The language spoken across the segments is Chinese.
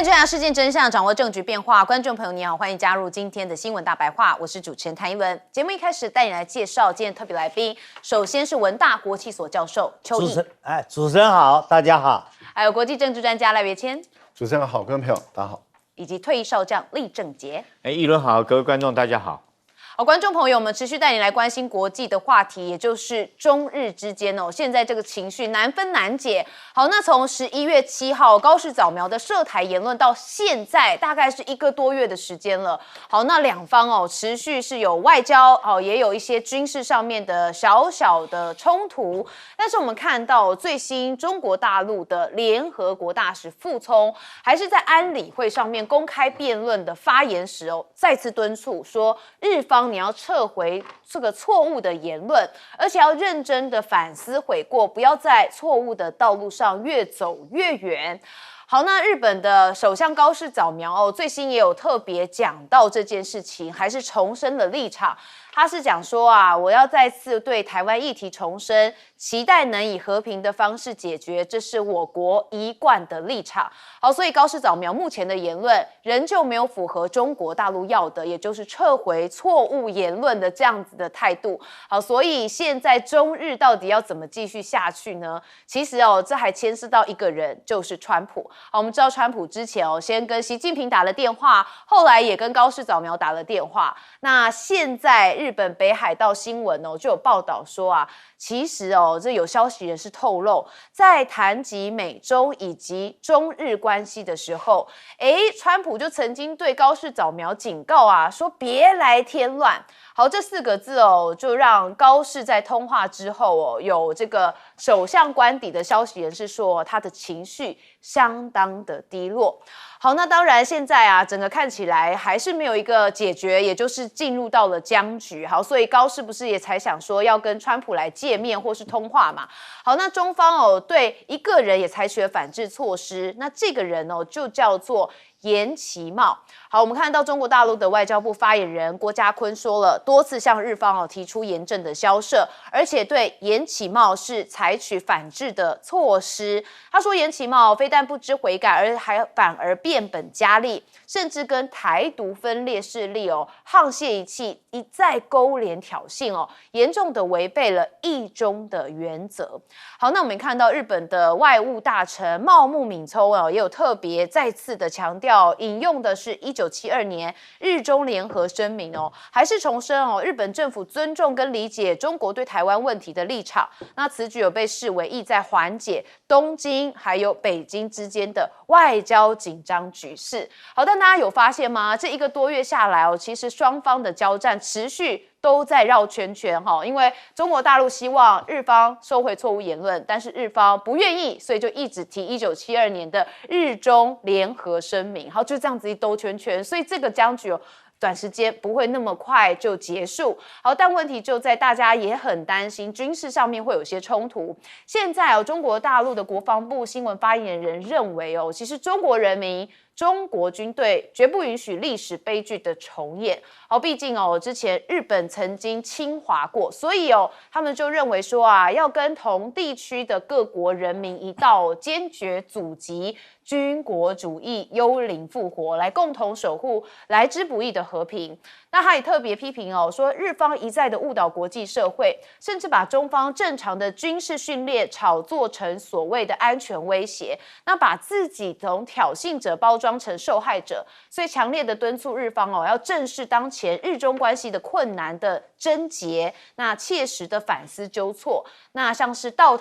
带追查事件真相，掌握证据变化。观众朋友你好，欢迎加入今天的新闻大白话，我是主持人谭一文。节目一开始带你来介绍今天特别来宾，首先是文大国际所教授邱毅，主持人好，大家好。还有国际政治专家赖岳谦，主持人好，观众朋友大家好，以及退役少将厉正杰。一轮好，各位观众大家好。好，观众朋友们，持续带你来关心国际的话题，也就是中日之间现在这个情绪难分难解。好，那从11月7号高市早苗的涉台言论到现在，大概是1个多月的时间了。好，那两方持续是有外交也有一些军事上面的小小的冲突。但是我们看到最新中国大陆的联合国大使傅聪，还是在安理会上面公开辩论的发言时再次敦促说，日方你要撤回这个错误的言论，而且要认真的反思悔过，不要在错误的道路上越走越远。好，那日本的首相高市早苗最新也有特别讲到这件事情，还是重申了立场。他是讲说我要再次对台湾议题重申，期待能以和平的方式解决，这是我国一贯的立场。好，所以高市早苗目前的言论仍旧没有符合中国大陆要的，也就是撤回错误言论的这样子的态度。好，所以现在中日到底要怎么继续下去呢？其实这还牵涉到一个人，就是川普。好，我们知道川普之前先跟习近平打了电话，后来也跟高市早苗打了电话。那现在日本北海道新闻就有报道说其实这有消息人士透露，在谈及美中以及中日关系的时候，川普就曾经对高市早苗警告说别来添乱。好，这4个字就让高市在通话之后有这个首相官邸的消息人士说，他的情绪相当的低落。好，那当然现在整个看起来还是没有一个解决，也就是进入到了僵局。好，所以高市不是也才想说要跟川普来见面或是通话嘛？好，那中方对一个人也采取了反制措施，那这个人就叫做严其茂。好，我们看到中国大陆的外交部发言人郭家坤说了，多次向日方提出严正的交涉，而且对严其茂是采取反制的措施。他说严其茂非但不知悔改，反而变本加厉，甚至跟台独分裂势力沆瀣一气，一再勾连挑衅严重的违背了一中的原则。好，那我们看到日本的外务大臣茂木敏充也有特别再次的强调，引用的是1972年日中联合声明还是重申日本政府尊重跟理解中国对台湾问题的立场。那此举有被视为意在缓解东京还有北京之间的外交紧张局势。好，但大家有发现吗？这1个多月下来其实双方的交战持续都在绕圈圈因为中国大陆希望日方收回错误言论，但是日方不愿意，所以就一直提1972年的日中联合声明。好，就这样子一兜圈圈，所以这个僵局短时间不会那么快就结束。好，但问题就在大家也很担心军事上面会有些冲突。现在中国大陆的国防部新闻发言人认为其实中国人民中国军队绝不允许历史悲剧的重演。好，毕竟之前日本曾经侵华过，所以他们就认为说要跟同地区的各国人民一道坚决阻击军国主义幽灵复活，来共同守护来之不易的和平。那他也特别批评说日方一再的误导国际社会，甚至把中方正常的军事训练炒作成所谓的安全威胁，那把自己从挑衅者包装成受害者，所以强烈的敦促日方要正视当前日中关系的困难的症结，那切实的反思纠错。那像是倒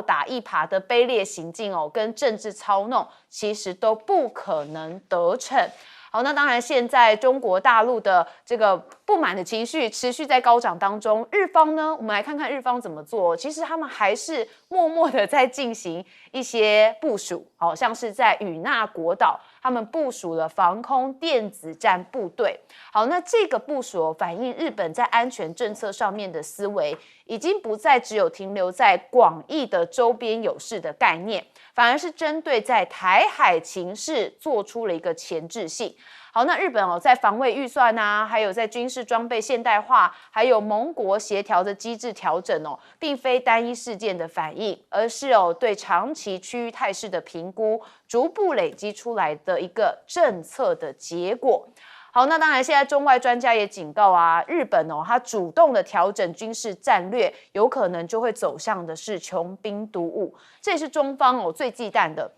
打一耙的卑劣行径跟政治操弄，其实都不可能得逞。好，那当然现在中国大陆的这个不满的情绪持续在高涨当中，日方呢，我们来看看日方怎么做。其实他们还是默默的在进行一些部署，好像是在与那国岛，他们部署了防空电子战部队。好，那这个部署反映日本在安全政策上面的思维，已经不再只有停留在广义的周边有事的概念，反而是针对在台海情势做出了一个前置性。好，那日本在防卫预算啊，还有在军事装备现代化，还有盟国协调的机制调整并非单一事件的反应，而是对长期区域态势的评估，逐步累积出来的一个政策的结果。好，那当然，现在中外专家也警告啊，日本它主动的调整军事战略，有可能就会走向的是穷兵黩武，这也是中方最忌惮的。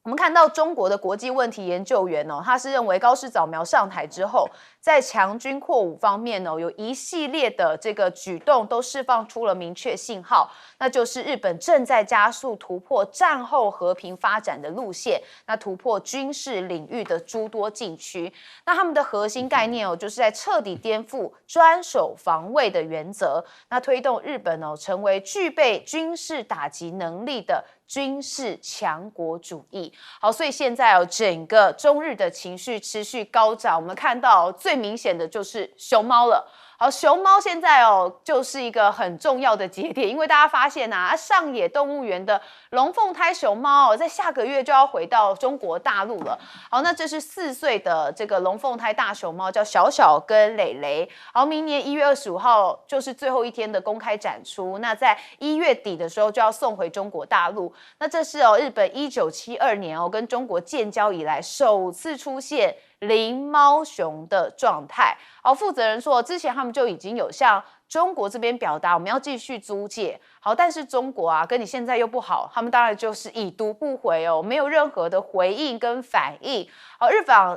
我们看到中国的国际问题研究员他是认为高市早苗上台之后，在强军扩武方面有一系列的这个举动都释放出了明确信号，那就是日本正在加速突破战后和平发展的路线，那突破军事领域的诸多禁区。那他们的核心概念就是在彻底颠覆专守防卫的原则，那推动日本成为具备军事打击能力的军事强国主义。好，所以现在整个中日的情绪持续高涨，我们看到最明显的就是熊猫了。好，熊猫现在就是一个很重要的节点，因为大家发现上野动物园的龙凤胎熊猫在下个月就要回到中国大陆了。好，那这是4岁的这个龙凤胎大熊猫，叫小小跟蕾蕾。好，明年1月25号就是最后一天的公开展出，那在1月底的时候就要送回中国大陆。那这是日本1972年跟中国建交以来首次出现零猫熊的状态。好，负责人说，之前他们就已经有向中国这边表达我们要继续租借。好，但是中国跟你现在又不好，他们当然就是已读不回没有任何的回应跟反应。好，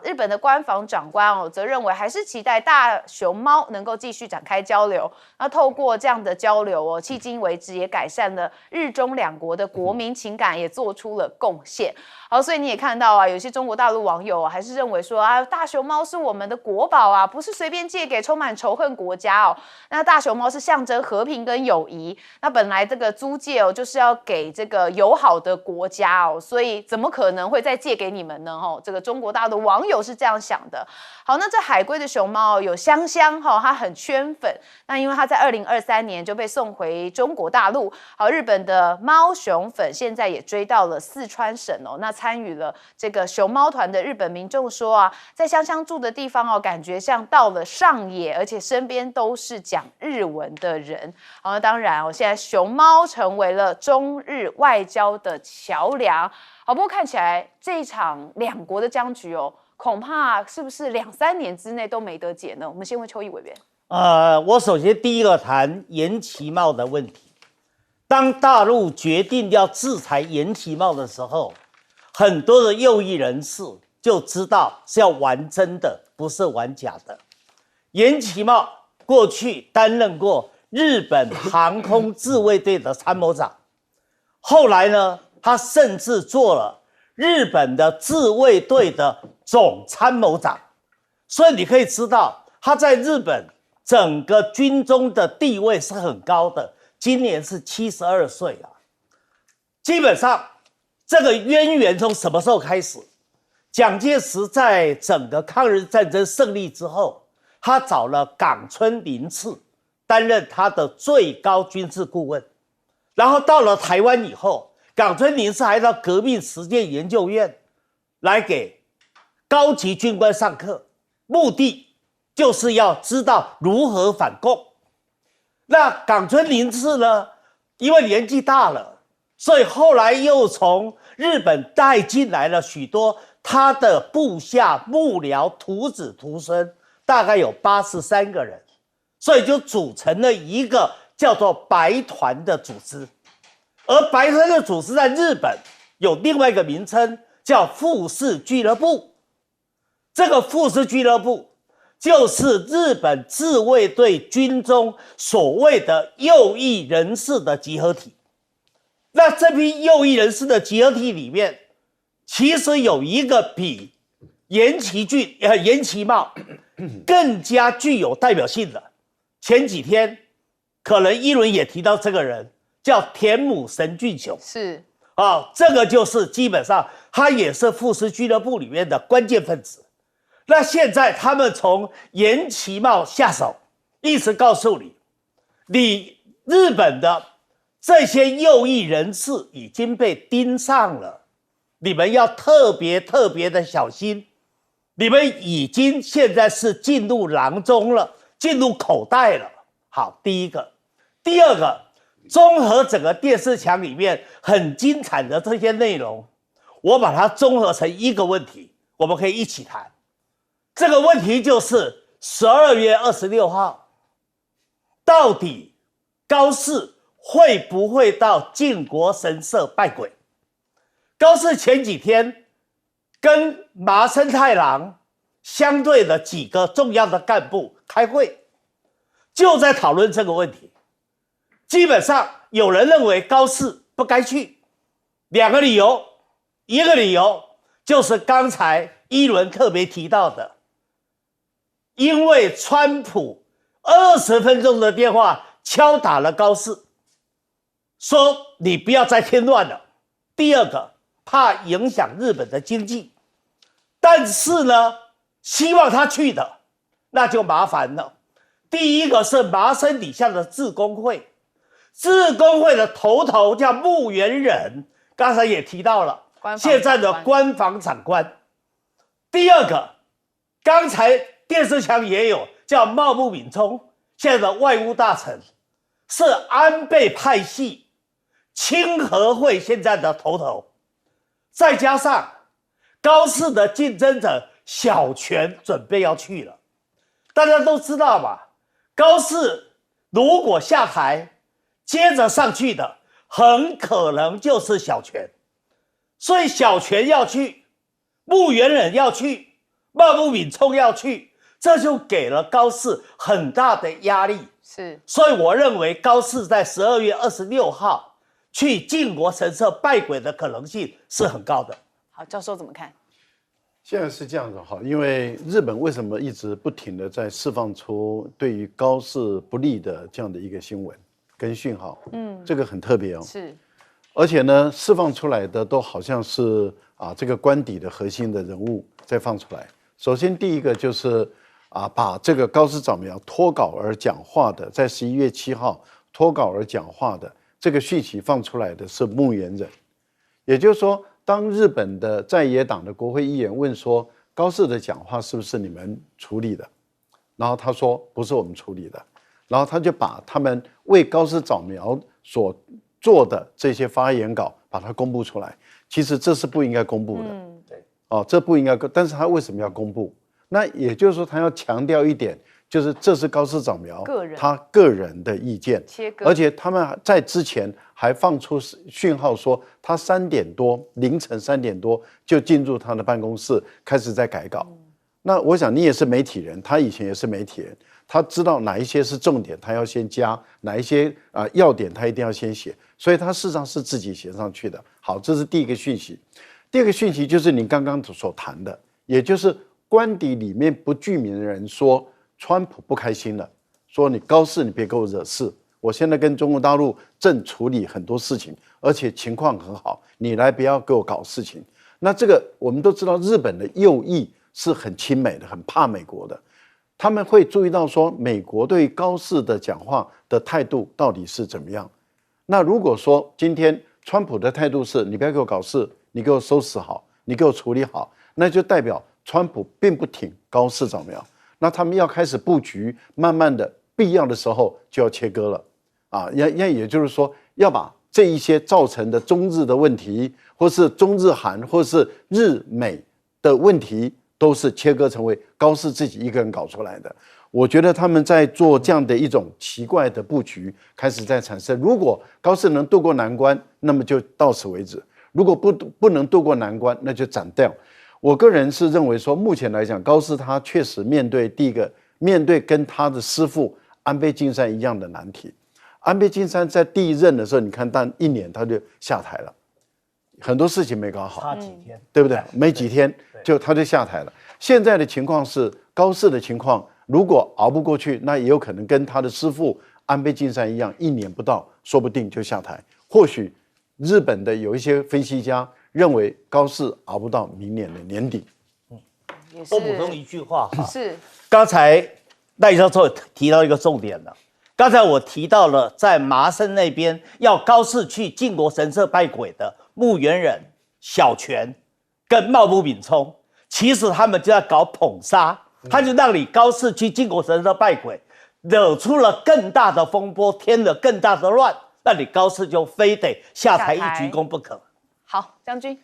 日本的官房长官则认为还是期待大熊猫能够继续展开交流。那透过这样的交流迄今为止也改善了日中两国的国民情感，也做出了贡献。好，所以你也看到有些中国大陆网友还是认为说大熊猫是我们的国宝不是随便借给充满仇恨国家那大熊猫是象征和平跟友谊。那本来这个租借就是要给这个友好的国家所以怎么可能会再借给你们呢？这个中国大陆网友是这样想的。好，那这海龟的熊猫有香香它很圈粉，那因为它在2023年就被送回中国大陆。好，日本的猫熊粉现在也追到了四川省那参与了这个熊猫团的日本民众说在香香住的地方感觉像到了上野，而且身边都是讲日文的人。好，那当然现在熊猫成为了中日外交的桥梁。好，不过看起来这一场两国的僵局恐怕是不是2-3年之内都没得解呢？我们先问邱毅委员。我首先第一个谈严其茂的问题。当大陆决定要制裁严其茂的时候，很多的右翼人士就知道是要玩真的，不是玩假的。严其茂过去担任过日本航空自卫队的参谋长，后来呢，他甚至做了日本的自卫队的总参谋长，所以你可以知道他在日本整个军中的地位是很高的。今年是72岁基本上这个渊源从什么时候开始？蒋介石在整个抗日战争胜利之后，他找了冈村宁次担任他的最高军事顾问，然后到了台湾以后，冈村宁次还到革命实践研究院来给高级军官上课，目的就是要知道如何反共。那冈村宁次呢，因为年纪大了，所以后来又从日本带进来了许多他的部下、幕僚、徒子徒孙，大概有83个人，所以就组成了一个叫做白团的组织。而白团的组织在日本有另外一个名称，叫富士俱乐部。这个富士俱乐部就是日本自卫队军中所谓的右翼人士的集合体。那这批右翼人士的集合体里面，其实有一个比严其茂更加具有代表性的。前几天可能一轮也提到这个人，叫田母神俊雄。是这个就是基本上他也是富士俱乐部里面的关键分子。那现在他们从严其茂下手，一直告诉你日本的这些右翼人士已经被盯上了，你们要特别的小心，你们已经现在是进入囊中了，进入口袋了。好，第一个，第二个，综合整个电视墙里面很精彩的这些内容，我把它综合成一个问题，我们可以一起谈。这个问题就是12月26号，到底高市会不会到靖国神社拜鬼？高市前几天跟麻生太郎相对的几个重要的干部开会，就在讨论这个问题。基本上有人认为高市不该去，两个理由，一个理由就是刚才一轮特别提到的，因为川普20分钟的电话敲打了高市，说你不要再添乱了。第二个，怕影响日本的经济，但是呢，希望他去的，那就麻烦了。第一个是麻生底下的自工会，自工会的头叫木原忍，刚才也提到了，现在的官房长官。第二个，刚才电视墙也有叫茂木敏充，现在的外务大臣，是安倍派系清和会现在的头。再加上高市的竞争者小泉准备要去了，大家都知道吧？高市如果下台，接着上去的很可能就是小泉，所以小泉要去，木原忍要去，茂木敏充要去，这就给了高市很大的压力。是，所以我认为高市在12月26号。去靖国神社拜鬼的可能性是很高的。好，教授怎么看？现在是这样子哈，因为日本为什么一直不停的在释放出对于高市不利的这样的一个新闻跟讯号？这个很特别哦。是，而且呢，释放出来的都好像是这个官邸的核心的人物再放出来。首先第一个就是把这个高市早苗脱稿而讲话的，在11月7号脱稿而讲话的。这个讯息放出来的是木原忍，也就是说，当日本的在野党的国会议员问说高市的讲话是不是你们处理的，然后他说不是我们处理的，然后他就把他们为高市早苗所做的这些发言稿把它公布出来。其实这是不应该公布的，对，这不应该，但是他为什么要公布？那也就是说，他要强调一点。就是这是高市早苗他个人的意见，而且他们在之前还放出讯号说，他凌晨3点多就进入他的办公室，开始在改稿。那我想你也是媒体人，他以前也是媒体人，他知道哪一些是重点，他要先加；哪一些要点，他一定要先写。所以他事实上是自己写上去的。好，这是第一个讯息。第二个讯息就是你刚刚所谈的，也就是官邸里面不具名的人说。川普不开心了，说你高市你别给我惹事，我现在跟中国大陆正处理很多事情，而且情况很好，你来不要给我搞事情。那这个我们都知道，日本的右翼是很亲美的，很怕美国的，他们会注意到说美国对高市的讲话的态度到底是怎么样。那如果说今天川普的态度是你不要给我搞事，你给我收拾好，你给我处理好，那就代表川普并不挺高市早苗。那他们要开始布局，慢慢的必要的时候就要切割了，也就是说要把这一些造成的中日的问题，或是中日韩，或是日美的问题，都是切割成为高市自己一个人搞出来的。我觉得他们在做这样的一种奇怪的布局，开始在产生。如果高市能渡过难关，那么就到此为止；如果不能渡过难关，那就斩掉。我个人是认为说，目前来讲，高市他确实面对跟他的师父安倍晋三一样的难题。安倍晋三在第一任的时候，你看，但1年他就下台了，很多事情没搞好，差几天，对不对？没几天他就下台了。现在的情况是，高市的情况如果熬不过去，那也有可能跟他的师父安倍晋三一样，1年不到，说不定就下台。或许日本的有一些分析家认为高市熬不到明年的年底。我补充一句话哈，是刚才赖教授提到一个重点了。刚才我提到了在麻生那边要高市去靖国神社拜鬼的木原忍、小泉跟茂木敏充，其实他们就在搞捧杀，他就让你高市去靖国神社拜鬼，惹出了更大的风波，添了更大的乱，那你高市就非得下台一鞠躬不可。好，将军。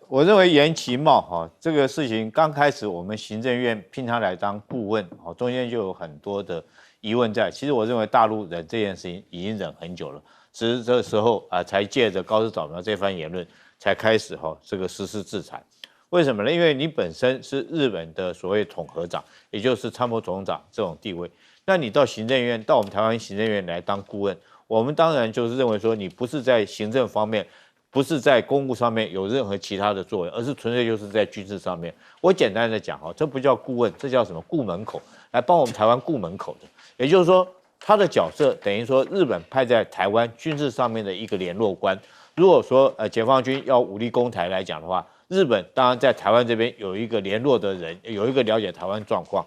我认为严其茂这个事情刚开始，我们行政院聘他来当顾问中间就有很多的疑问在。其实我认为大陆忍这件事情已经忍很久了，只是这个时候才借着高市早苗这番言论才开始这个实施制裁。为什么呢？因为你本身是日本的所谓统合长，也就是参谋总长这种地位，那你到行政院，到我们台湾行政院来当顾问，我们当然就是认为说你不是在行政方面。不是在公务上面有任何其他的作为，而是纯粹就是在军事上面。我简单的讲这不叫顾问，这叫什么？顾门口，来帮我们台湾顾门口的。也就是说，他的角色等于说日本派在台湾军事上面的一个联络官。如果说解放军要武力攻台来讲的话，日本当然在台湾这边有一个联络的人，有一个了解台湾状况，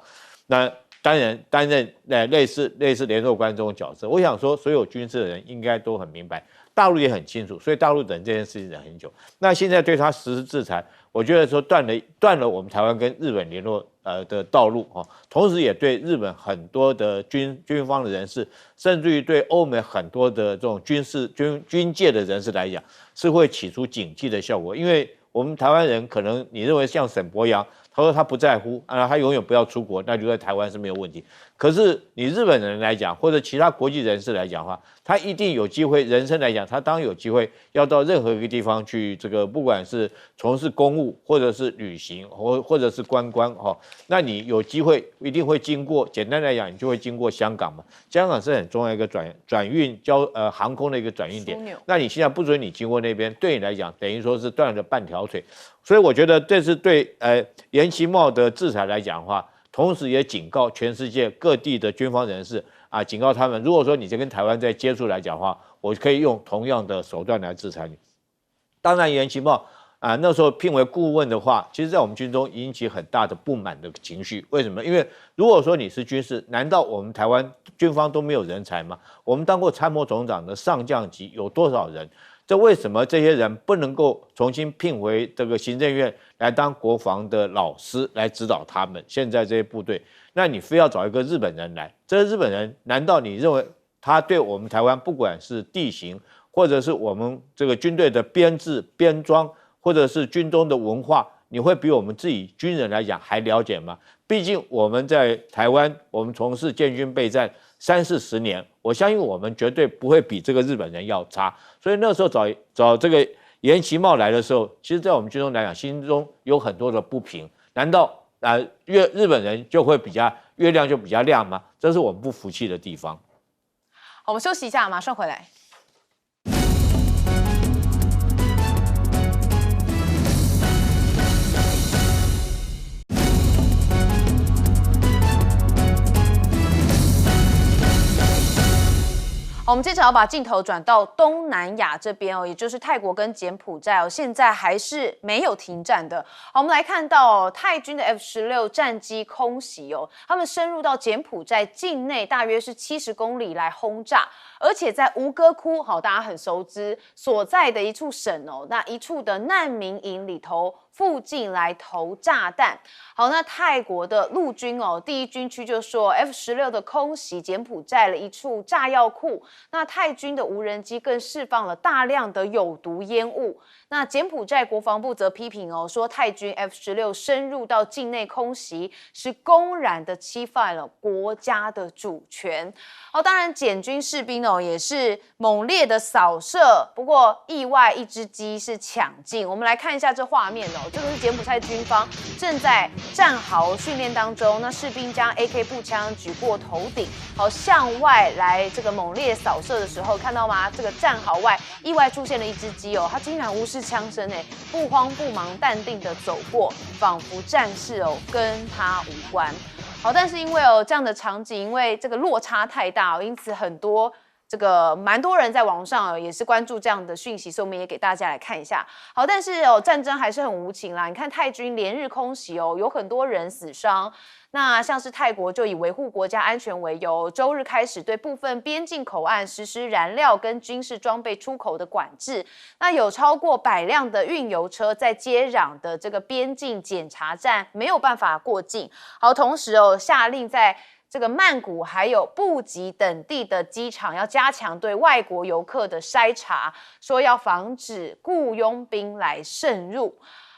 那当然担任类似联络官这种角色。我想说，所有军事的人应该都很明白。大陆也很清楚，所以大陆等这件事情忍很久。那现在对他实施制裁，我觉得说断了我们台湾跟日本联络的道路同时也对日本很多的军方的人士，甚至于对欧美很多的这种军界的人士来讲，是会起出警惕的效果。因为我们台湾人可能你认为像沈伯洋，他说他不在乎他永远不要出国，那留在台湾是没有问题。可是你日本人来讲，或者其他国际人士来讲的话，他一定有机会，人生来讲，他当然有机会要到任何一个地方去，这个不管是从事公务，或者是旅行，或者是观光那你有机会一定会经过，简单来讲，你就会经过香港嘛。香港是很重要一个转运航空的一个转运点。那你现在不准你经过那边，对你来讲等于说是断了半条腿。所以我觉得这是对严其茂的制裁来讲的话，同时也警告全世界各地的军方人士警告他们，如果说你在跟台湾在接触来讲的话，我可以用同样的手段来制裁你。当然，严其茂那时候聘为顾问的话，其实在我们军中引起很大的不满的情绪。为什么？因为如果说你是军事，难道我们台湾军方都没有人才吗？我们当过参谋总长的上将级有多少人？这为什么这些人不能够重新聘回这个行政院来当国防的老师来指导他们？现在这些部队，那你非要找一个日本人来，这个日本人难道你认为他对我们台湾不管是地形，或者是我们这个军队的编制、编装，或者是军中的文化，你会比我们自己军人来讲还了解吗？毕竟我们在台湾，我们从事建军备战30-40年，我相信我们绝对不会比这个日本人要差。所以那时候找这个严其茂来的时候，其实在我们军中来讲，心中有很多的不平。难道日本人就会月亮就比较亮吗？这是我们不服气的地方。好，我们休息一下，马上回来。好，我们接着要把镜头转到东南亚这边也就是泰国跟柬埔寨现在还是没有停战的。好，我们来看到泰军的 F-16战机空袭他们深入到柬埔寨境内大约是70公里来轰炸，而且在吴哥窟，大家很熟知所在的一处省那一处的难民营里头附近来投炸弹。好，那泰国的陆军第一军区就说 F-16的空袭柬埔寨了一处炸药库，那泰军的无人机更释放了大量的有毒烟雾。那柬埔寨国防部则批评说泰军 F-16深入到境内空袭是公然的侵犯了国家的主权。当然柬军士兵也是猛烈的扫射，不过意外一只鸡是抢进。我们来看一下这画面这个是柬埔寨军方正在战壕训练当中，那士兵将 AK 步枪举过头顶，向外来这个猛烈扫射的时候，看到吗？这个战壕外意外出现了一只鸡它竟然无视枪声不慌不忙淡定的走过，仿佛战事跟他无关。好，但是因为这样的场景，因为这个落差太大因此很多这个蛮多人在网上也是关注这样的讯息，所以我们也给大家来看一下。好，但是战争还是很无情啦。你看泰军连日空袭有很多人死伤。那像是泰国就以维护国家安全为由，周日开始对部分边境口岸实施燃料跟军事装备出口的管制。那有超过100辆的运油车在接壤的这个边境检查站没有办法过境。好，同时下令在这个曼谷还有布吉等地的机场要加强对外国游客的筛查，说要防止雇佣兵来渗入。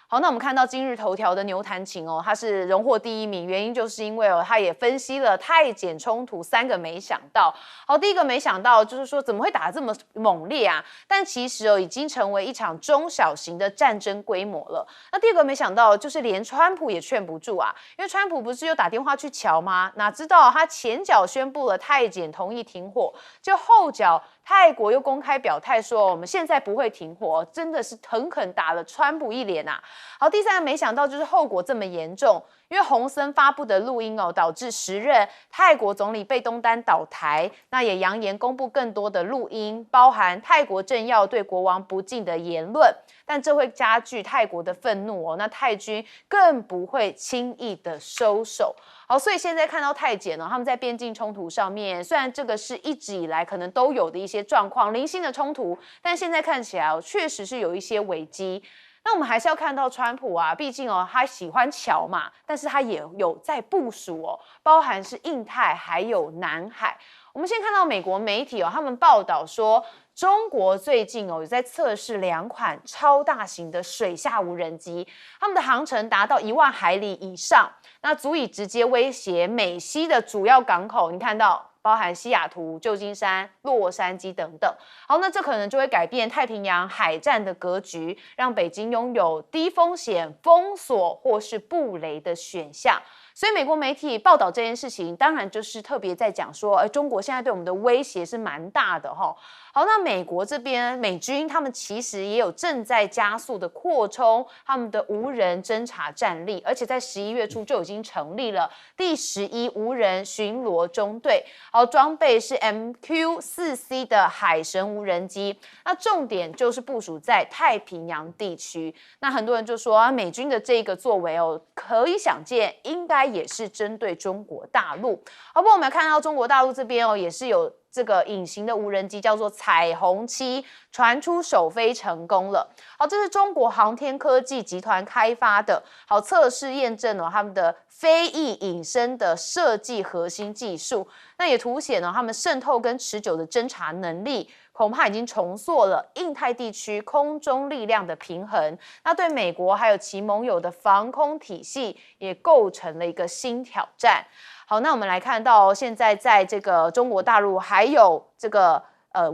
好，那我们看到今日头条的牛弹琴他是荣获第1名，原因就是因为他也分析了泰检冲突3个没想到。好，第一个没想到就是说怎么会打得这么猛烈啊？但其实已经成为一场中小型的战争规模了。那第二个没想到就是连川普也劝不住啊，因为川普不是又打电话去瞧吗？哪知道他前脚宣布了泰检同意停火，就后脚泰国又公开表态说我们现在不会停火，真的是狠狠打了川普一脸啊。好，第3个没想到就是后果这么严重，因为洪森发布的录音导致时任泰国总理贝东丹倒台，那也扬言公布更多的录音，包含泰国政要对国王不敬的言论，但这会加剧泰国的愤怒那泰军更不会轻易的收手。好，所以现在看到泰检他们在边境冲突上面，虽然这个是一直以来可能都有的一些状况，零星的冲突，但现在看起来确实是有一些危机。那我们还是要看到川普啊，毕竟他喜欢瞧嘛，但是他也有在部署包含是印太还有南海。我们先看到美国媒体他们报道说，中国最近有在测试2款超大型的水下无人机，它们的航程达到1万海里以上，那足以直接威胁美西的主要港口。你看到包含西雅图、旧金山、洛杉矶等等。好，那这可能就会改变太平洋海战的格局，让北京拥有低风险、封锁或是布雷的选项。所以美国媒体报道这件事情，当然就是特别在讲说，中国现在对我们的威胁是蛮大的齁。好，那美国这边美军他们其实也有正在加速的扩充他们的无人侦察战力，而且在11月初就已经成立了第11无人巡逻中队。好，装备是 MQ-4C 的海神无人机，那重点就是部署在太平洋地区。那很多人就说美军的这个作为可以想见，应该也是针对中国大陆。好，不过我们看到中国大陆这边也是有这个隐形的无人机，叫做彩虹7，传出首飞成功了。好，这是中国航天科技集团开发的，好，测试验证了他们的飞翼隐身的设计核心技术，那也凸显了他们渗透跟持久的侦察能力，恐怕已经重塑了印太地区空中力量的平衡。那对美国还有其盟友的防空体系也构成了一个新挑战。好，那我们来看到现在在这个中国大陆还有这个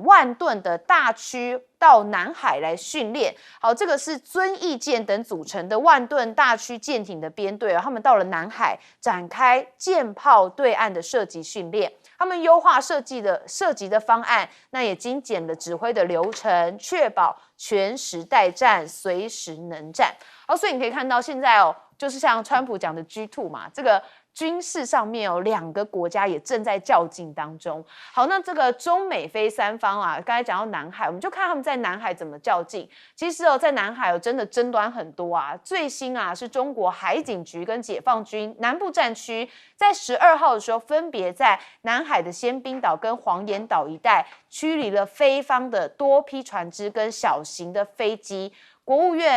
万吨的大驱到南海来训练。好，这个是遵义舰等组成的万吨大驱舰艇的编队他们到了南海展开舰炮对岸的射击训练。他们优化射击的方案，那也精简了指挥的流程，确保全时待战，随时能战。好，所以你可以看到现在就是像川普讲的 G2 嘛，这个军事上面2个国家也正在较劲当中。好，那这个中美非3方刚才讲到南海，我们就看他们在南海怎么较劲。其实在南海真的争端很多最新是中国海警局跟解放军南部战区在12号的时候，分别在南海的仙宾岛跟黄岩岛一带驱离了菲方的多批船只跟小型的飞机。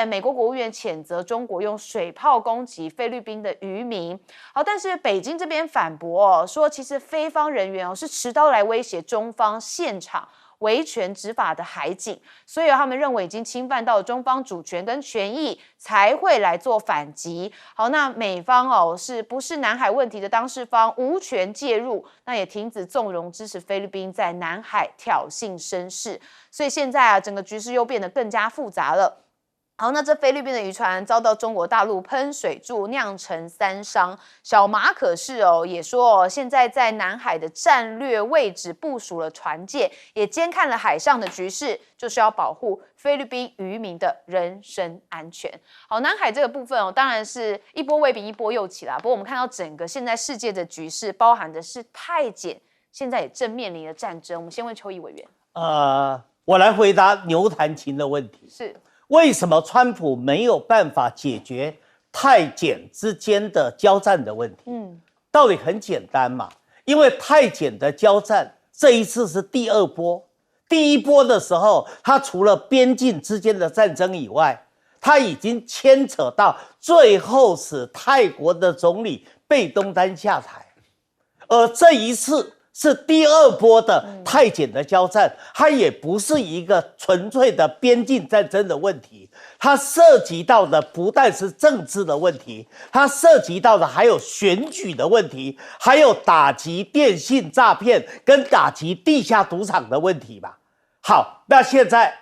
美国国务院谴责中国用水炮攻击菲律宾的渔民。好，但是北京这边反驳说，其实菲方人员是持刀来威胁中方现场维权执法的海警，所以他们认为已经侵犯到中方主权跟权益，才会来做反击。好，那美方是不是南海问题的当事方，无权介入，那也停止纵容支持菲律宾在南海挑衅声势。所以现在整个局势又变得更加复杂了。好，那这菲律宾的渔船遭到中国大陆喷水柱，酿成3伤。小马可是也说现在在南海的战略位置部署了船舰，也监看了海上的局势，就是要保护菲律宾渔民的人身安全。好，南海这个部分当然是一波未平一波又起啦。不过我们看到整个现在世界的局势，包含的是泰检现在也正面临了战争。我们先问邱毅委员。我来回答牛弹琴的问题。是为什么川普没有办法解决泰检之间的交战的问题？道理很简单嘛，因为泰检的交战这一次是第二波，第一波的时候，它除了边境之间的战争以外，它已经牵扯到最后使泰国的总理贝东丹下台，而这一次是第二波的泰检的交战，它也不是一个纯粹的边境战争的问题，它涉及到的不但是政治的问题，它涉及到的还有选举的问题，还有打击电信诈骗跟打击地下赌场的问题吧。好，那现在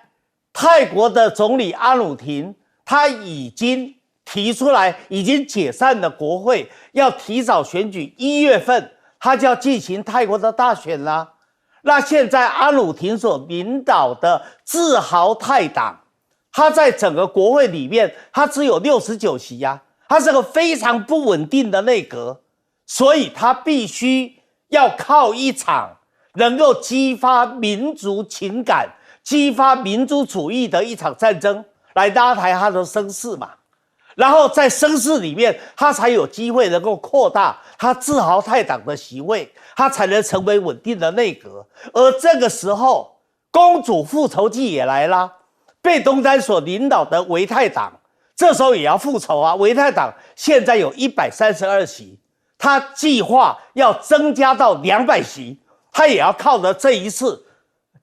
泰国的总理阿努廷他已经提出来，已经解散了国会，要提早选举，1月份他就要进行泰国的大选啦。那现在阿努廷所领导的自豪泰党，他在整个国会里面，他只有69席呀，他是个非常不稳定的内阁，所以他必须要靠一场能够激发民族情感、激发民族主义的一场战争来拉抬他的声势嘛。然后在声势里面，他才有机会能够扩大他自豪泰党的席位，他才能成为稳定的内阁。而这个时候，公主复仇记也来啦，贝东丹所领导的维泰党，这时候也要复仇啊。维泰党现在有132席，他计划要增加到200席，他也要靠着这一次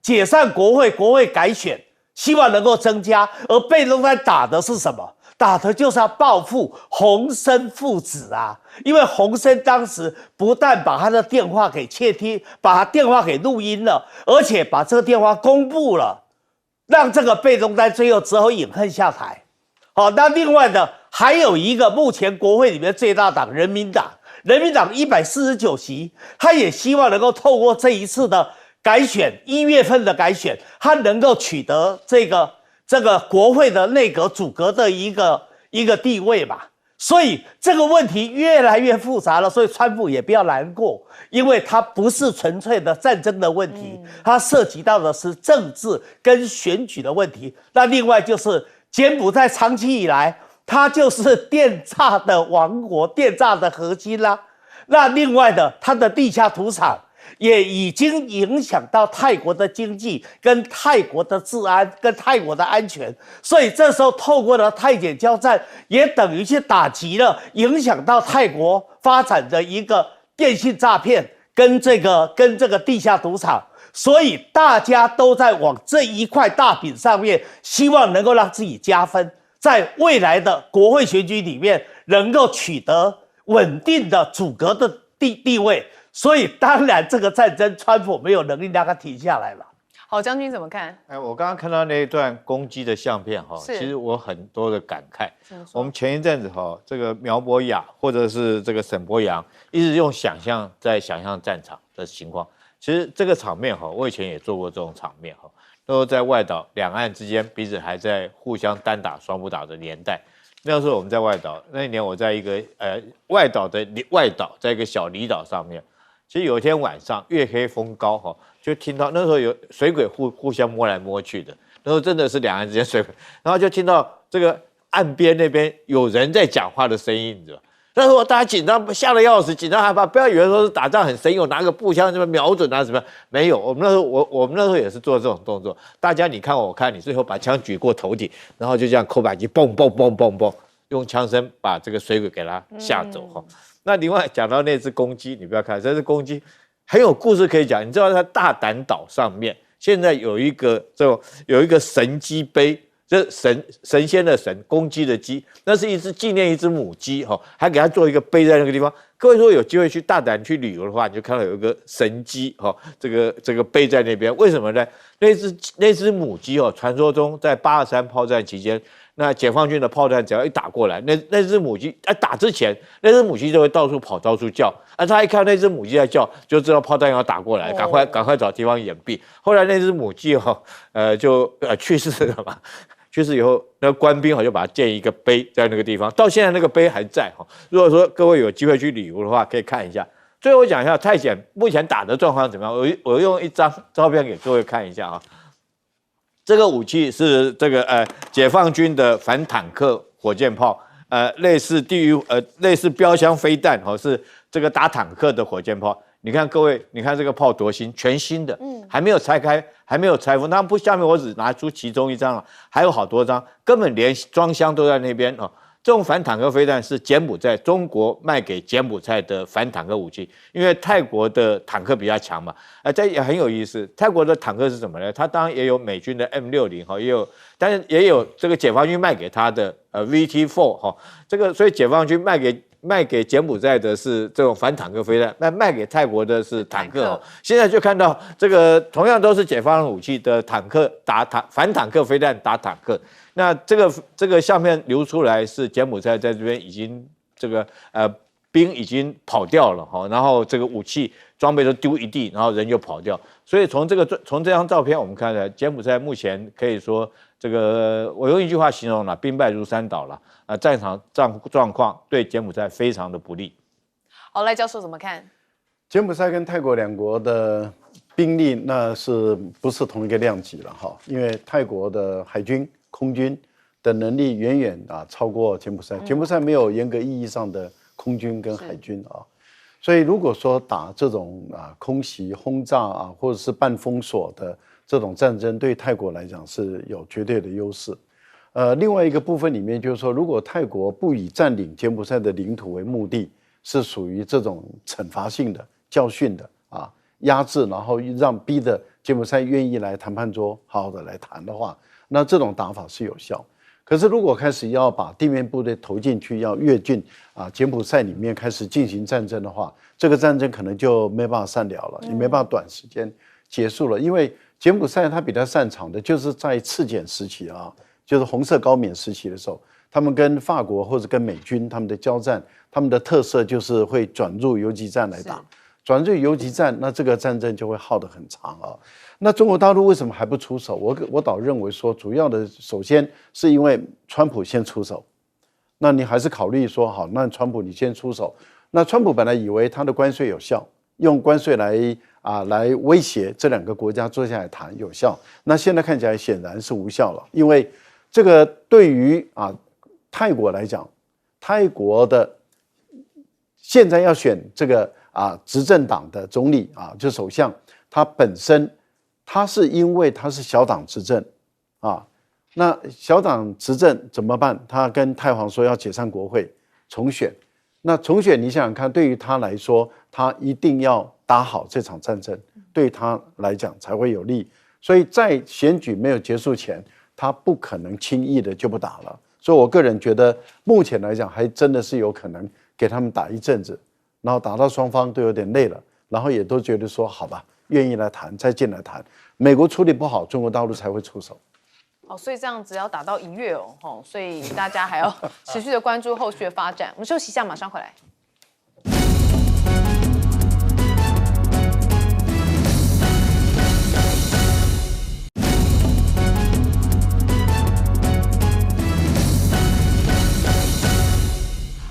解散国会，国会改选，希望能够增加。而贝东丹打的是什么？打的就是要报复洪森父子啊！因为洪森当时不但把他的电话给窃听，把他电话给录音了，而且把这个电话公布了，让这个贝东丹最后只好饮恨下台。好，那另外的还有一个目前国会里面最大党人民党，人民党149席，他也希望能够透过这一次的改选，1月份的改选，他能够取得这个国会的内阁组阁的一个地位吧。所以这个问题越来越复杂了，所以川普也不要难过，因为它不是纯粹的战争的问题，它涉及到的是政治跟选举的问题。那另外就是柬埔寨长期以来它就是电诈的王国，电诈的核心啦。那另外的它的地下赌场也已经影响到泰国的经济、跟泰国的治安、跟泰国的安全，所以这时候透过了泰检交战，也等于去打击了影响到泰国发展的一个电信诈骗跟这个地下赌场，所以大家都在往这一块大饼上面，希望能够让自己加分，在未来的国会选举里面能够取得稳定的组阁的地位。所以当然这个战争川普没有能力让它停下来了。好，将军怎么看？我刚刚看到那一段攻击的相片哈，其实我很多的感慨。我们前一阵子哈，这个苗博雅或者是这个沈伯洋一直用想象战场的情况，其实这个场面哈，我以前也做过这种场面哈，都在外岛两岸之间彼此还在互相单打双不打的年代。那时候我们在外岛，那一年我在一个外岛的外岛，在一个小离岛上面。其实有一天晚上月黑风高哈，就听到那时候有水鬼互相摸来摸去的，那时候真的是两岸之间水鬼，然后就听到这个岸边那边有人在讲话的声音，你知道？那时候大家紧张，吓得要死，紧张害怕，不要以为说是打仗很生硬，我拿个步枪什么瞄准啊什么，没有。我们那时候也是做这种动作，大家你看我看你，最后把枪举过头顶，然后就这样扣扳机，嘣嘣嘣嘣嘣，用枪声把这个水鬼给他吓走哈。那另外讲到那只公鸡，你不要看这只公鸡很有故事可以讲。你知道在大胆岛上面现在有一个神鸡碑，这神仙的神，公鸡的鸡，那是纪念一只母鸡哈，还给它做一个碑在那个地方。各位如果有机会去大胆去旅游的话，你就看到有一个神鸡哈，这个碑在那边。为什么呢？那只母鸡哦，传说中在83炮战期间。那解放军的炮弹只要一打过来，那只母鸡打之前，那只母鸡就会到处跑，到处叫。他一看那只母鸡在叫，就知道炮弹要打过来，赶快找地方掩蔽。后来那只母鸡就去世了嘛。去世以后，那官兵就把它建一个碑在那个地方，到现在那个碑还在哈。如果说各位有机会去旅游的话，可以看一下。最后我讲一下泰检目前打的状况怎么样？我用一张照片给各位看一下啊。这个武器是这个解放军的反坦克火箭炮，类似类似标枪飞弹是这个打坦克的火箭炮。你看各位，你看这个炮多新，全新的，还没有拆开，还没有拆封。他们下面我只拿出其中一张了，还有好多张，根本连装箱都在那边哦。这种反坦克飞弹是柬埔寨中国卖给柬埔寨的反坦克武器，因为泰国的坦克比较强嘛，这也很有意思。泰国的坦克是什么呢？它当然也有美军的 M60哈，也有，但是也有这个解放军卖给他的VT4哈，这个所以解放军卖给柬埔寨的是这种反坦克飞弹，那卖给泰国的是坦克。现在就看到这个同样都是解放武器的坦克反坦克飞弹打坦克。那这个相片流出来是柬埔寨在这边已经这个兵已经跑掉了哈，然后这个武器装备都丢一地，然后人就跑掉。所以从这张照片我们看来，柬埔寨目前可以说这个我用一句话形容了，兵败如山倒了。战场状况对柬埔寨非常的不利。好，赖教授怎么看？柬埔寨跟泰国两国的兵力那是不是同一个量级了哈？因为泰国的海军、空军的能力远远超过柬埔寨。柬埔寨没有严格意义上的空军跟海军啊，所以如果说打这种空袭、轰炸或者是半封锁的这种战争，对泰国来讲是有绝对的优势。另外一个部分里面就是说，如果泰国不以占领柬埔寨的领土为目的，是属于这种惩罚性的、教训的压制，然后逼得柬埔寨愿意来谈判桌好好的来谈的话，那这种打法是有效。可是如果开始要把地面部队投进去，要越境柬埔寨里面开始进行战争的话，这个战争可能就没办法善了了，也没办法短时间结束了。因为柬埔寨它比较擅长的就是在赤柬时期就是红色高棉时期的时候，他们跟法国或者跟美军他们的交战，他们的特色就是会转入游击战来打，转入游击战，那这个战争就会耗得很长那中国大陆为什么还不出手？我倒认为说，主要的首先是因为川普先出手，那你还是考虑说好，那川普你先出手。那川普本来以为他的关税有效，用关税来威胁这两个国家坐下来谈有效，那现在看起来显然是无效了，因为这个对于泰国来讲，泰国的现在要选这个执政党的总理就首相，他本身他是因为他是小党执政那小党执政怎么办？他跟太皇说要解散国会重选，那重选你想想看，对于他来说，他一定要打好这场战争，对他来讲才会有利。所以在选举没有结束前，他不可能轻易的就不打了。所以我个人觉得，目前来讲还真的是有可能给他们打一阵子，然后打到双方都有点累了，然后也都觉得说好吧，愿意来谈，再进来谈。美国处理不好，中国大陆才会出手。所以这样子要打到1月所以大家还要持续的关注后续的发展。我们休息一下，马上回来。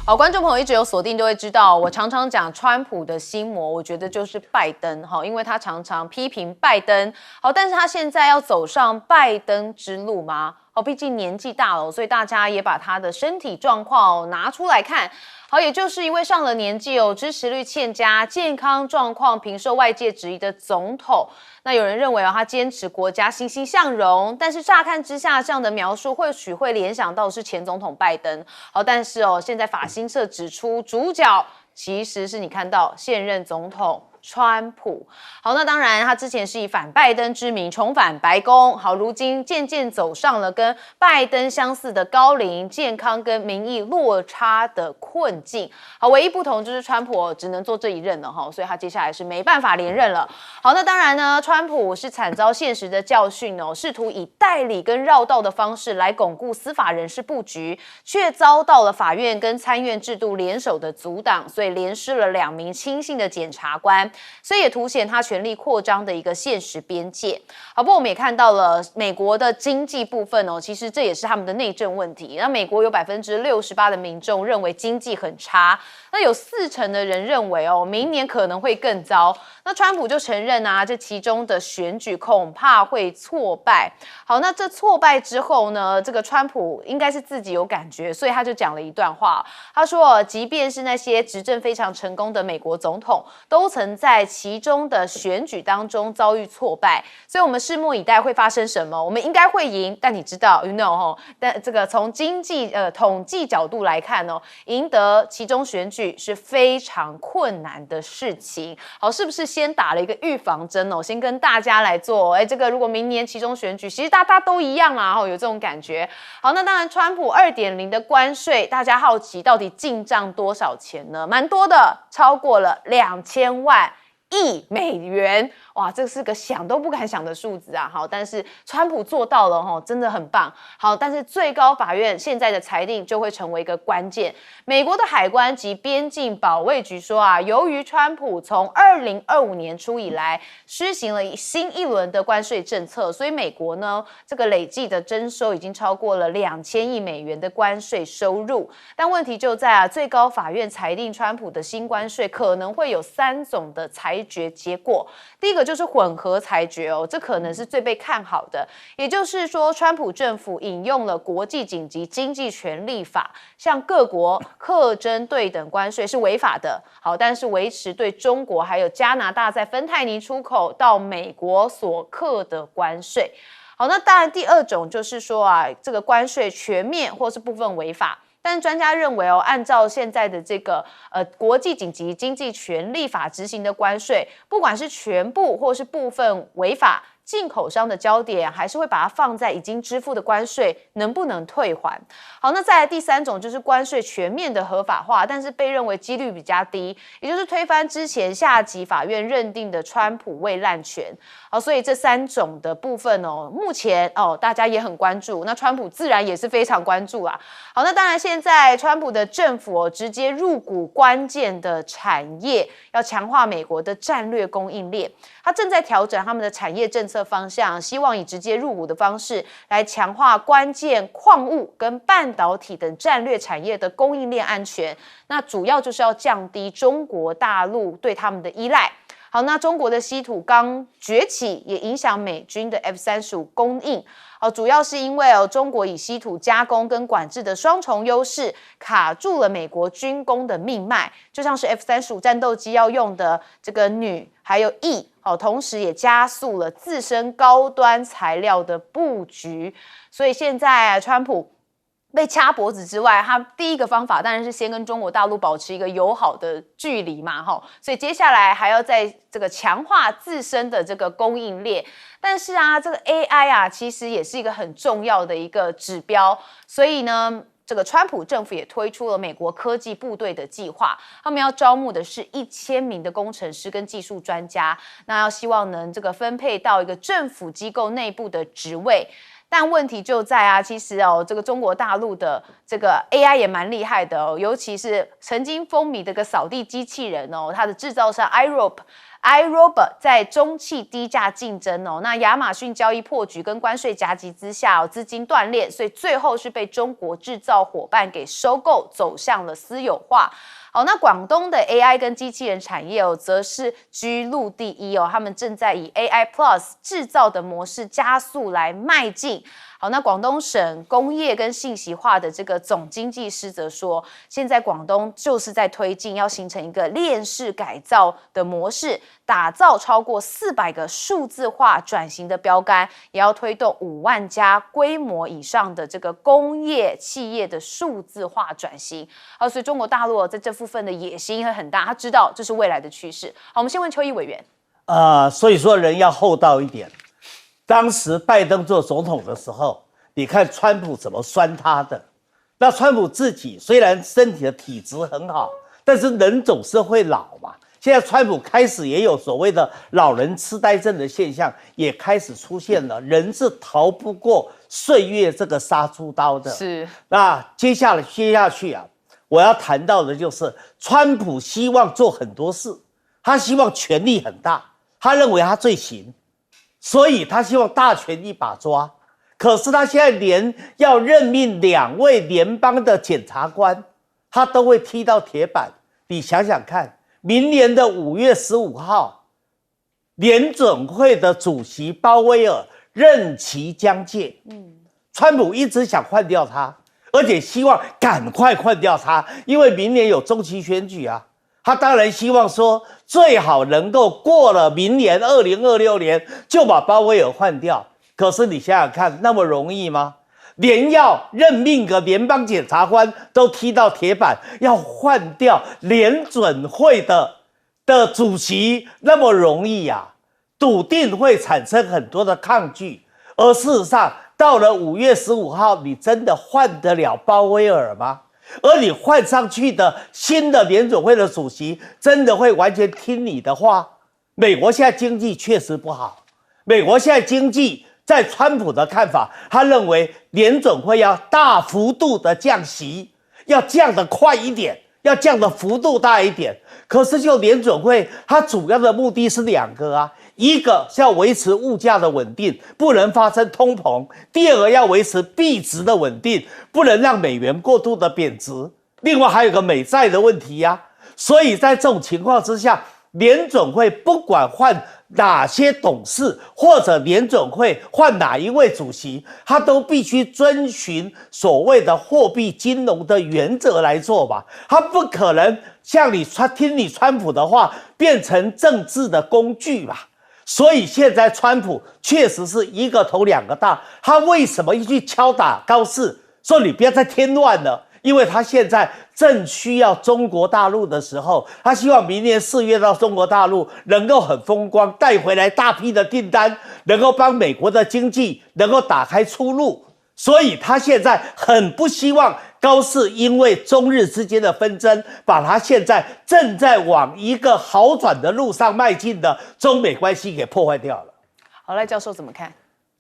好，观众朋友一直有锁定，就会知道我常常讲川普的心魔，我觉得就是拜登因为他常常批评拜登但是他现在要走上拜登之路吗？毕竟年纪大了，所以大家也把他的身体状况拿出来看。好，也就是一位上了年纪支持率欠佳、健康状况频受外界质疑的总统。那有人认为他坚持国家欣欣向荣，但是乍看之下这样的描述或许会联想到是前总统拜登。好，但是现在法新社指出，主角其实是你看到现任总统川普。好，那当然他之前是以反拜登之名重返白宫，好，如今渐渐走上了跟拜登相似的高龄、健康跟民意落差的困境。好，唯一不同就是川普只能做这一任了所以他接下来是没办法连任了。好，那当然呢，川普是惨遭现实的教训试图以代理跟绕道的方式来巩固司法人事布局，却遭到了法院跟参院制度联手的阻挡，所以连失了2名亲信的检察官。关，所以也凸显他权力扩张的一个现实边界。好，不过我们也看到了美国的经济部分哦，其实这也是他们的内政问题。那美国有68%的民众认为经济很差，那有40%的人认为哦，明年可能会更糟。那川普就承认啊，这其中的选举恐怕会挫败。好，那这挫败之后呢，这个川普应该是自己有感觉，所以他就讲了一段话。他说，即便是那些执政非常成功的美国总统，都曾在其中的选举当中遭遇挫败，所以我们拭目以待会发生什么。我们应该会赢，但你知道 ，you know 哈，但这个从经济统计角度来看哦，赢得其中选举是非常困难的事情。好，是不是先打了一个预防针哦？先跟大家来做，这个如果明年其中选举，其实大家都一样啦，有这种感觉。好，那当然，川普2.0的关税，大家好奇到底进账多少钱呢？蛮多的，超过了2000万亿美元，哇，这是个想都不敢想的数字啊！好，但是川普做到了哈，真的很棒。好，但是最高法院现在的裁定就会成为一个关键。美国的海关及边境保卫局说啊，由于川普从2025年初以来施行了新一轮的关税政策，所以美国呢这个累计的征收已经超过了2000亿美元的关税收入。但问题就在啊，最高法院裁定川普的新关税可能会有3种的裁决结果。第一个就是混合裁决哦，这可能是最被看好的。也就是说，川普政府引用了国际紧急经济权利法，向各国课征对等关税是违法的。好，但是维持对中国还有加拿大在芬太尼出口到美国所课的关税。好，那当然第2种就是说啊，这个关税全面或是部分违法。但是专家认为哦，按照现在的这个国际紧急经济权利法执行的关税，不管是全部或是部分违法，进口商的焦点还是会把它放在已经支付的关税能不能退还。好，那再来第3种就是关税全面的合法化，但是被认为几率比较低，也就是推翻之前下级法院认定的川普未滥权。好，所以这3种的部分哦，目前哦大家也很关注，那川普自然也是非常关注啦。好，那当然现在川普的政府直接入股关键的产业，要强化美国的战略供应链。他正在调整他们的产业政策方向，希望以直接入股的方式来强化关键矿物跟半导体等战略产业的供应链安全。那主要就是要降低中国大陆对他们的依赖。好，那中国的稀土刚崛起，也影响美军的 F-35供应。主要是因为中国以稀土加工跟管制的双重优势，卡住了美国军工的命脉，就像是 F-35战斗机要用的这个钕还有铱，同时也加速了自身高端材料的布局。所以现在川普被掐脖子之外，他第一个方法当然是先跟中国大陆保持一个友好的距离嘛，所以接下来还要在这个强化自身的这个供应链。但是啊，这个 AI 啊，其实也是一个很重要的一个指标，所以呢，这个川普政府也推出了美国科技部队的计划，他们要招募的是1000名的工程师跟技术专家，那要希望能这个分配到一个政府机构内部的职位。但问题就在啊，其实这个中国大陆的这个 AI 也蛮厉害的尤其是曾经风靡的个扫地机器人它的制造商 iRobot 在中汽低价竞争那亚马逊交易破局跟关税夹击之下资金断裂，所以最后是被中国制造伙伴给收购，走向了私有化。好，那广东的 AI 跟机器人产业则是居陆第一他们正在以 AI Plus 制造的模式加速来迈进。好，那广东省工业跟信息化的这个总经济师则说，现在广东就是在推进要形成一个链式改造的模式，打造超过400个数字化转型的标杆，也要推动5万家规模以上的这个工业企业的数字化转型。好，所以中国大陆在这部分的野心会很大，他知道这是未来的趋势。好，我们先问邱毅委员。所以说人要厚道一点。当时拜登做总统的时候，你看川普怎么酸他的。那川普自己虽然身体的体质很好，但是人总是会老嘛。现在川普开始也有所谓的老人痴呆症的现象，也开始出现了。人是逃不过岁月这个杀猪刀的。是。那接下去啊，我要谈到的就是川普希望做很多事，他希望权力很大，他认为他最行，所以他希望大权一把抓。可是他现在连要任命2位联邦的检察官，他都会踢到铁板。你想想看，明年的5月15号，联准会的主席鲍威尔任期将届，川普一直想换掉他，而且希望赶快换掉他，因为明年有中期选举啊。他当然希望说，最好能够过了明年2026年就把鲍威尔换掉。可是你想想看，那么容易吗？连要任命个联邦检察官都踢到铁板，要换掉联准会的主席，那么容易呀？笃定会产生很多的抗拒。而事实上，到了5月15号，你真的换得了鲍威尔吗？而你换上去的新的联准会的主席，真的会完全听你的话？美国现在经济确实不好，美国现在经济在川普的看法，他认为联准会要大幅度的降息，要降得快一点，要降的幅度大一点。可是就联准会，它主要的目的是2个啊，一个是要维持物价的稳定，不能发生通膨；第二个要维持币值的稳定，不能让美元过度的贬值。另外还有个美债的问题啊。所以在这种情况之下，联准会不管换哪些董事，或者联准会换哪一位主席，他都必须遵循所谓的货币金融的原则来做吧。他不可能像听你川普的话，变成政治的工具吧。所以现在川普确实是一个头2个大。他为什么去敲打高市，说你不要再添乱了？因为他现在正需要中国大陆的时候，他希望明年4月到中国大陆能够很风光，带回来大批的订单，能够帮美国的经济能够打开出路。所以他现在很不希望高市因为中日之间的纷争，把他现在正在往一个好转的路上迈进的中美关系给破坏掉了。好，赖教授怎么看？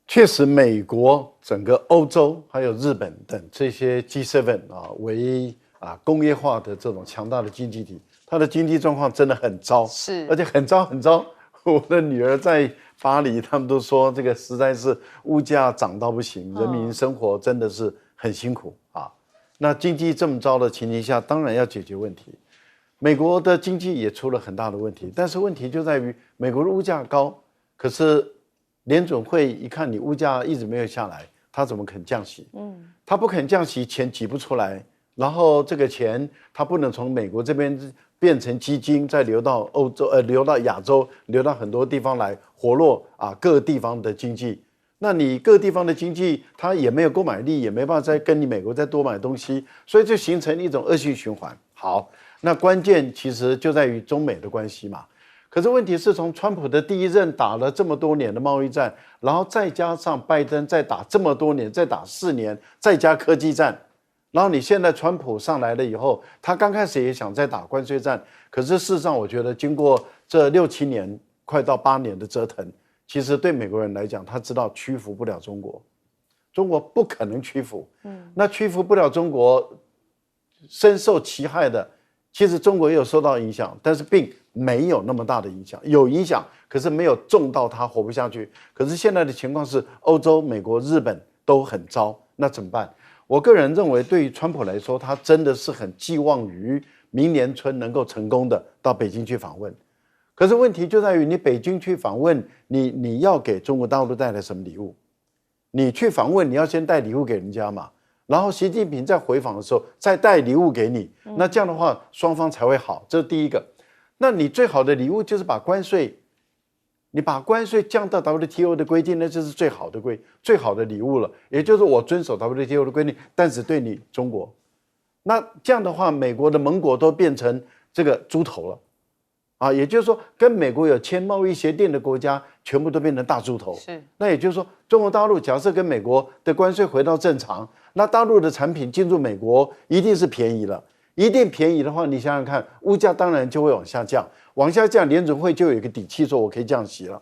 确实，美国、整个欧洲还有日本等这些 G7 为工业化的这种强大的经济体，它的经济状况真的很糟，是，而且很糟很糟。我的女儿在巴黎，他们都说这个实在是物价涨到不行，人民生活真的是很辛苦啊。那经济这么糟的情形下，当然要解决问题。美国的经济也出了很大的问题，但是问题就在于美国的物价高，可是联准会一看你物价一直没有下来，他怎么肯降息？他不肯降息，钱挤不出来，然后这个钱他不能从美国这边变成基金，再流到欧洲，流到亚洲，流到很多地方来活络各地方的经济。那你各地方的经济，它也没有购买力，也没办法再跟你美国再多买东西，所以就形成一种恶性循环。好，那关键其实就在于中美的关系嘛。可是问题是从川普的第1任打了这么多年的贸易战，然后再加上拜登再打这么多年，再打4年，再加科技战，然后你现在川普上来了以后，他刚开始也想再打关税战，可是事实上我觉得经过这6、7年，快到8年的折腾，其实对美国人来讲，他知道屈服不了中国，中国不可能屈服。那屈服不了中国，深受其害的，其实中国也有受到影响，但是并没有那么大的影响，有影响，可是没有重到他活不下去。可是现在的情况是，欧洲、美国、日本都很糟，那怎么办？我个人认为，对于川普来说，他真的是很寄望于明年春能够成功的到北京去访问。可是问题就在于，你北京去访问，你要给中国大陆带来什么礼物？你去访问，你要先带礼物给人家嘛，然后习近平在回访的时候再带礼物给你，那这样的话双方才会好，这是第一个。那你最好的礼物就是把关税，你把关税降到 WTO 的规定，那就是最好的礼物了。也就是我遵守 WTO 的规定，但只对你中国。那这样的话，美国的盟国都变成这个猪头了，也就是说，跟美国有签贸易协定的国家，全部都变成大猪头。是。那也就是说，中国大陆假设跟美国的关税回到正常，那大陆的产品进入美国一定是便宜了。一定便宜的话，你想想看，物价当然就会往下降，往下降，联准会就有一个底气，说我可以降息了。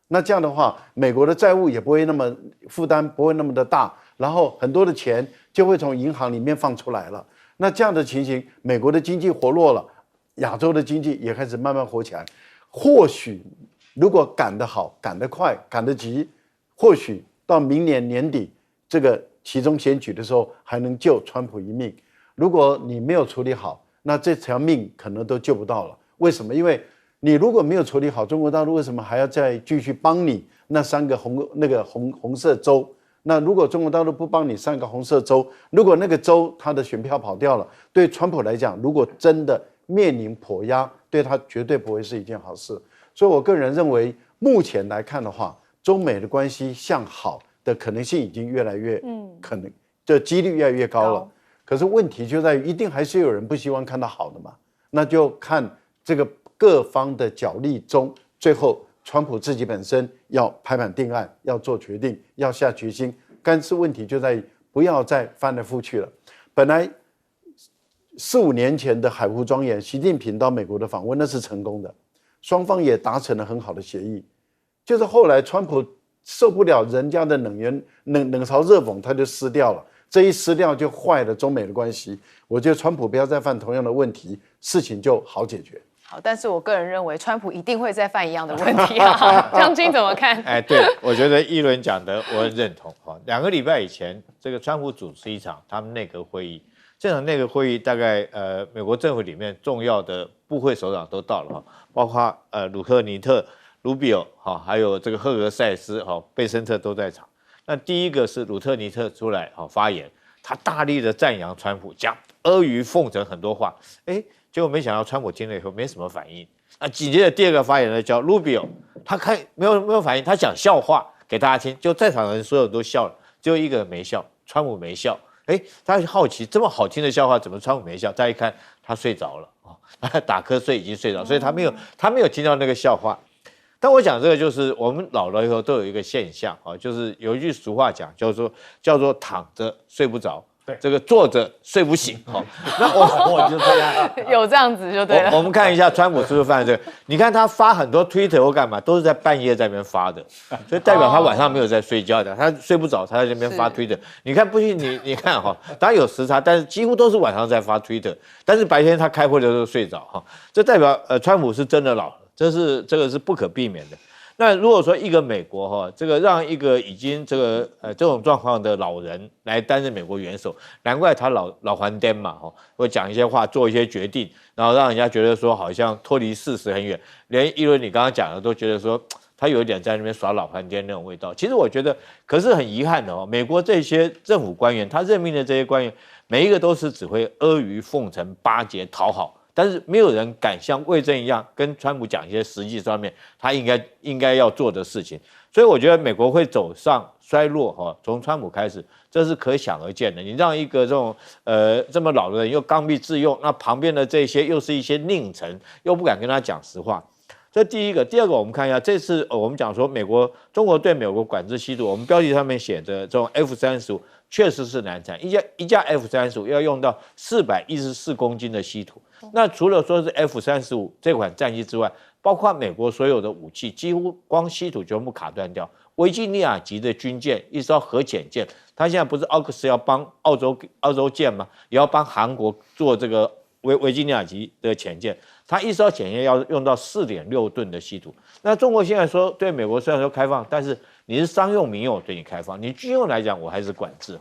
那这样的话，美国的债务也不会那么负担，不会那么的大，然后很多的钱就会从银行里面放出来了。那这样的情形，美国的经济活络了，亚洲的经济也开始慢慢活起来。或许如果赶得好、赶得快、赶得急，或许到明年年底这个期中选举的时候还能救川普一命。如果你没有处理好，那这条命可能都救不到了。为什么？因为你如果没有处理好，中国大陆为什么还要再继续帮你那3个红色州？那如果中国大陆不帮你3个红色州，如果那个州他的选票跑掉了，对川普来讲，如果真的面临迫压，对他绝对不会是一件好事。所以我个人认为，目前来看的话，中美的关系向好的可能性已经越来越可能，的几率越来越高了。可是问题就在于，一定还是有人不希望看到好的嘛，那就看这个各方的角力中，最后川普自己本身要拍板定案，要做决定，要下决心。但是问题就在于不要再翻来覆去了。本来4、5年前的海湖庄园，习近平到美国的访问那是成功的，双方也达成了很好的协议。就是后来川普受不了人家的冷嘲热讽，他就撕掉了。这一撕掉就坏了中美的关系。我觉得川普不要再犯同样的问题，事情就好解决。好，但是我个人认为，川普一定会再犯一样的问题啊。将军怎么看？哎，对，我觉得议伦讲的我很认同。2个礼拜以前，这个川普主持一场他们内阁会议，这场内阁会议大概美国政府里面重要的部会首长都到了，包括鲁特尼特、卢比奥还有这个赫格塞斯贝森特都在场。那第一个是鲁特尼特出来发言，他大力的赞扬川普，讲阿谀奉承很多话，结果没想到川普听了以后没什么反应。那紧接着第二个发言的叫卢比奥，他没有反应，他讲笑话给大家听，就在场的人所有人都笑了，只有一个人没笑，川普没笑。大家好奇这么好听的笑话怎么川普没笑？再一看他睡着了他打瞌睡已经睡着，所以他没有听到那个笑话。但我讲这个就是我们老了以后都有一个现象就是有一句俗话讲叫做躺着睡不着，这个坐着睡不醒那我就这样有这样子就对了。我们看一下川普是不是犯了这个？你看他发很多 Twitter 或干嘛，都是在半夜在那边发的，所以代表他晚上没有在睡觉的，他睡不着，他在那边发 Twitter。你看不信你看当然有时差，但是几乎都是晚上在发 Twitter， 但是白天他开会的时候睡着这代表川普是真的老了。这个是不可避免的。那如果说一个美国这个让一个已经这种状况的老人来担任美国元首，难怪他老还颠嘛会讲一些话，做一些决定，然后让人家觉得说好像脱离事实很远。连议伦你刚刚讲的都觉得说他有一点在那边耍老还颠那种味道。其实我觉得，可是很遗憾的美国这些政府官员，他任命的这些官员，每一个都是只会阿谀奉承、巴结、讨好。但是没有人敢像魏征一样跟川普讲一些实际上面他应该要做的事情，所以我觉得美国会走上衰落从川普开始，这是可想而见的。你让一个这种这么老的人又刚愎自用，那旁边的这些又是一些佞臣，又不敢跟他讲实话。这第一个，第二个，我们看一下，这次我们讲说中国对美国管制稀土，我们标题上面写的这种 F-35确实是难产，一架 F-35要用到414公斤的稀土。那除了说是 F-35这款战机之外，包括美国所有的武器，几乎光稀土全部卡断掉。维吉尼亚级的军舰，一艘核潜舰，它现在不是奥克斯要帮澳洲舰吗？也要帮韩国做这个维吉尼亚级的潜舰，它一艘潜舰要用到4.6吨的稀土。那中国现在说对美国虽然说开放，但是你是商用民用，对你开放，你军用来讲我还是管制